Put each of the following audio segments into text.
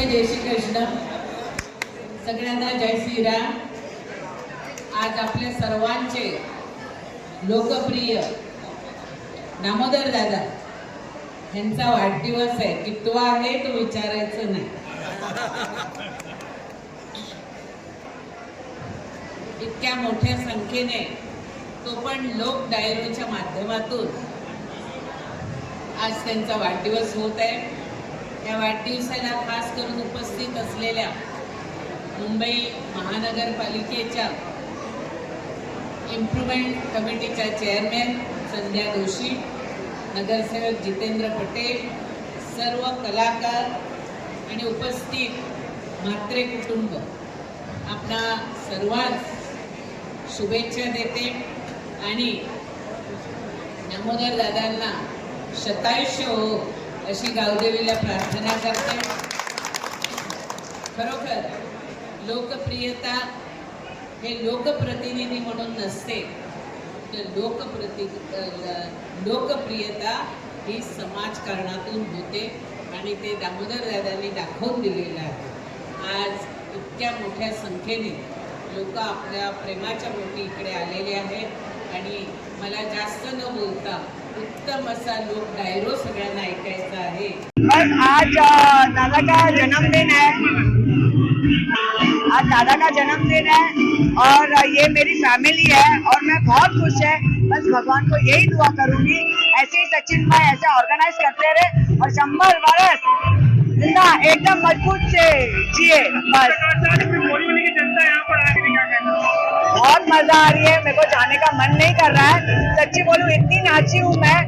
जय श्री कृष्ण. सगळ्यांना जय श्रीराम. आज आपल्या सर्वांचे लोकप्रिय दामोदर दादा यांचा वाढदिवस आहे. कितवा आहे तो विचारायचं नाही. इतक्या मोठ्या संख्येने तो पण लोक डायरोच्या माध्यमातून आज त्यांचा वाढदिवस होत आहे. या वाढदिवसाला खास करून उपस्थित असलेल्या मुंबई महानगरपालिकेच्या इम्प्रूव्हमेंट कमिटीच्या चेअरमॅन संध्या जोशी, नगरसेवक जितेंद्र पटेल, सर्व कलाकार आणि उपस्थित म्हात्रे कुटुंब आपणा सर्वांस शुभेच्छा देते आणि दामोदर दादांना शतायुष्य हो अशी गावदेवीला प्रार्थना करते. खरोखर लोकप्रियता हे लोकप्रतिनिधी म्हणून नसते, तर लोकप्रियता ही समाजकारणातून होते आणि ते दामोदर दादांनी दाखवून दिलेलं आहे. आज इतक्या मोठ्या संख्येने लोक आपल्या प्रेमाच्या पोटी इकडे आलेले आहेत आणि मला जास्त न बोलता उत्तम असा लोक डायरो सगळ्यांना ऐकायचा आहे. बस आज दादा का जन्मदिन है. आज दादा का जन्मदिन है और ये मेरी फैमिली है और मैं बहुत खुश है. बस भगवान को यही दुआ करूंगी ऐसे ही सचिन भाई ऐसे ऑर्गेनाइज करते रहे और 100 वर्ष जिंदा एकदम मजबूत से जिए. बस बहुत मजा आ रही है. मेरे को जाने का मन नहीं कर रहा है. सच्ची बोलूं इतनी नाची हूँ मैं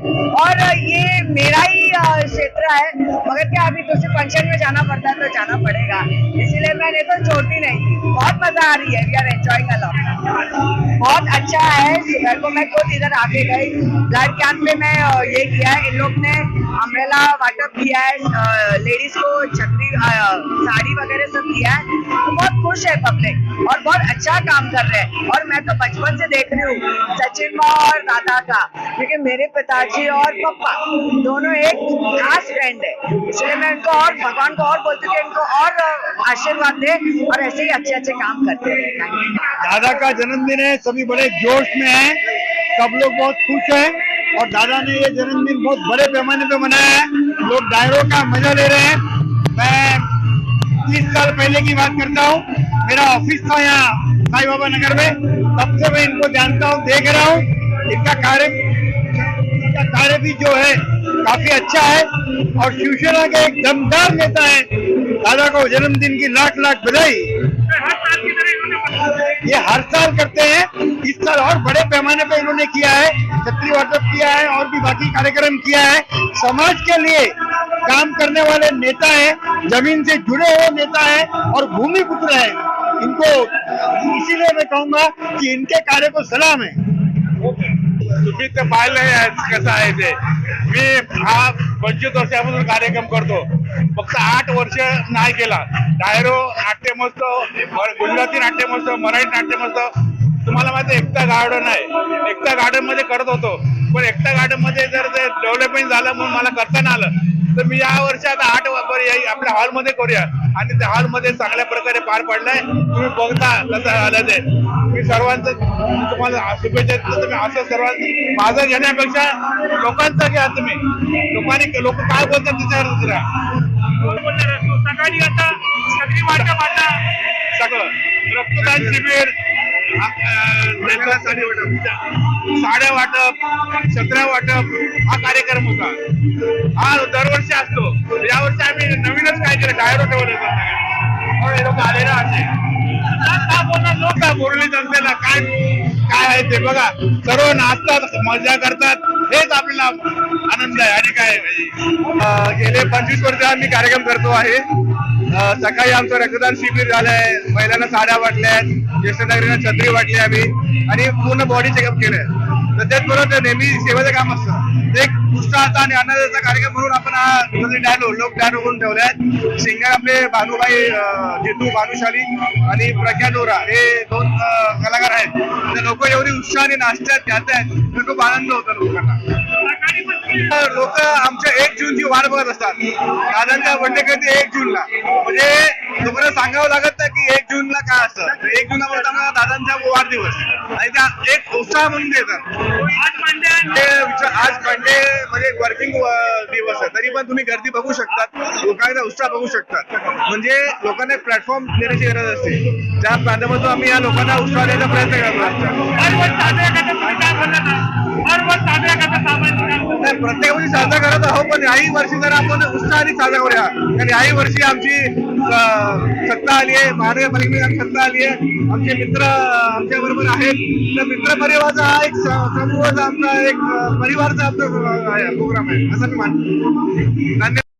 और ये मेरा ही क्षेत्र है, मगर क्या अभी दूसरे फंक्शन में जाना पड़ता है तो जाना पड़ेगा, इसीलिए मैंने तो छोड़ती नहीं. बहुत मजा आ रही है. We are enjoying a lot. बहुत अच्छा है. सुबह को मैं खुद इधर आके गई. ब्लड कैंप में मैं ये किया है. इन लोग ने अम्ब्रेला वाटअप किया है, लेडीज को छतरी साड़ी वगैरह सब किया है. तो बहुत खुश है पब्लिक और बहुत अच्छा काम कर रहे हैं. और मैं तो बचपन से देख रही हूँ सचिन और दादा का, क्योंकि मेरे पिताजी और पापा दोनों एक खास फ्रेंड है. इसलिए मैं इनको और भगवान को और बोलती हूँ कि इनको और आशीर्वाद दे और ऐसे ही अच्छे अच्छे काम करते रहे. दादा का जन्मदिन है, सभी बड़े जोश में हैं, सब लोग बहुत खुश हैं और दादा ने ये जन्मदिन बहुत बड़े पैमाने पे मनाया है. लोग डायरों का मजा ले रहे हैं. मैं 30 साल पहले की बात करता हूँ. मेरा ऑफिस था यहाँ साई बाबा नगर में, तब से मैं इनको जानता हूँ, देख रहा हूँ. इनका कार्य भी जो है काफी अच्छा है और शिवसेना के एक दमदार नेता है. दादा को जन्मदिन की लाख लाख बधाई. ये हर साल करते हैं. इस साल और बड़े पैमाने पे इन्होंने किया है. छतरी वाटप किया है और भी बाकी कार्यक्रम किया है. समाज के लिए काम करने वाले नेता हैं, जमीन से जुड़े हुए नेता हैं और भूमिपुत्र हैं. इनको इसीलिए मैं कहूंगा कि इनके कार्य को सलाम है. तुम्ही तर पाहिलंय कसं आहे ते. मी हा 25 वर्षापासून कार्यक्रम करतो. फक्त 8 वर्ष नाही केला. डायरो नाट्य महोत्सव, गुजराती नाट्य महोत्सव, मराठी नाट्य महोत्सव, तुम्हाला माहिती एकता गार्डन आहे. एकता गार्डन मध्ये करत होतो, पण एकता गार्डन मध्ये जर ते डेव्हलपमेंट झालं म्हणून मला करता नाही आलं, तर मी या वर्षी आता 8 आपल्या हॉलमध्ये करूया आणि त्या हॉलमध्ये चांगल्या प्रकारे पार पडलाय. तुम्ही बघता कसं झालं ते. मी सर्वांचं तुम्हाला शुभेच्छा देतो. तुम्ही असं सर्वांचं माझं घेण्यापेक्षा लोकांचं घ्या. तुम्ही लोक काय बोलतात त्याच्यावर दुसरा सकाळी आता सगळी वाटा सगळं रक्तदान शिबिर, साड्या वाटप, छत्र्या वाटप हा कार्यक्रम होता. हा दरवर्षी असतो. यावर्षी आम्ही नवीनच काय केलं, डायरो ठेवलं लोक आले ना. असे का बोलणार लोक, मुरली जनतेला काय काय आहे ते बघा. सर्व नाचतात, मजा करतात, हेच आपल्याला आनंद आहे. आणि काय गेले 25 वर्ष आम्ही कार्यक्रम करतो आहे. सकाळी आमचं रक्तदान शिबिर झालंय, महिलांना साड्या वाटल्यात, ज्येष्ठ नागरिकांना छत्री वाटली आम्ही आणि पूर्ण बॉडी चेकअप केलंय. तर त्याचबरोबर नेहमी सेवेचं काम असतं. एक पुष्टाचा आणि अन्नदाचा कार्यक्रम म्हणून आपण हा लोक डायरो करून ठेवलाय. सिंगर आपले भानुभाई जितू भानुशाली आणि प्रज्ञा डोरा हे 2 कलाकार आहेत. लोक एवढी उत्साहाने नाचतात, गातात, खूप आनंद होतो लोकांना. लोक आमच्या 1 जूनची वाट बघत असतात. दादांच्या बर्थडे कधी 1 जूनला, म्हणजे लोकांना सांगावं लागत नाही की 1 जूनला काय असतं. 1 जूनला बोलत आम्हाला दादांचा वाढदिवस आणि त्या एक उत्साह म्हणून देतात. आज मंडे म्हणजे वर्किंग दिवस आहे, तरी पण तुम्ही गर्दी बघू शकतात, लोकांचा उत्साह बघू शकतात. म्हणजे लोकांना एक प्लॅटफॉर्म देण्याची गरज असते, ज्या माध्यमातून आम्ही या लोकांना उत्साह देण्याचा प्रयत्न करतो. प्रत्येक वर्षी साजरा करत आहोत, पण याही वर्षी जर आपण उत्साहाने साजरा करूया, कारण याही वर्षी आमची सत्ता आली आहे, महानगरपालिकेची सत्ता आली आहे. आमचे मित्र आमच्या बरोबर आहेत, तर मित्र परिवाराचा हा एक समूहाचा आमचा एक परिवारचा आमचा प्रोग्राम आहे असं मी मानतो. धन्यवाद.